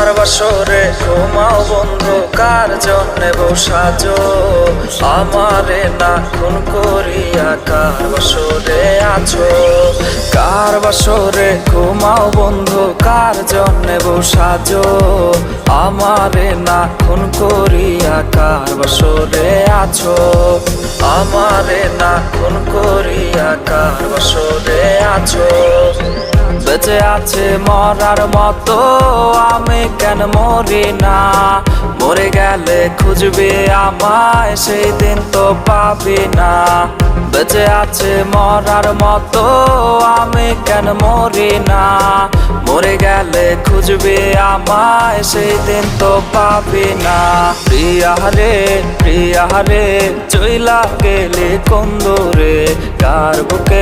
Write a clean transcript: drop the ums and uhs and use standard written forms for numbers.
কার বাসরে ঘুমাও বন্ধু, কার জন্যে বসাজো আমারে না খুন করিয়া, কার বাসরে আছো। কার বাসরে ঘুমাও বন্ধু, কার জন্যে বসাজো আমারে না খুন করিয়া, কার বাসরে আছো আমারে না খুন করিয়া, কার বাসরে আছো। বেঁচে আছে মরার মতো আমি কেন মরি না, মরে গেলে খুঁজবে আমায় সেই দিন তো পাবি না। বেঁচে আছে মরার মতো আমি কেন মরি না, মরে গেলে খুঁজবে আমায় সেই দিন তো পাবি না। প্রিয়া রে চইলা গেলে কোন দূরে, কার বুকে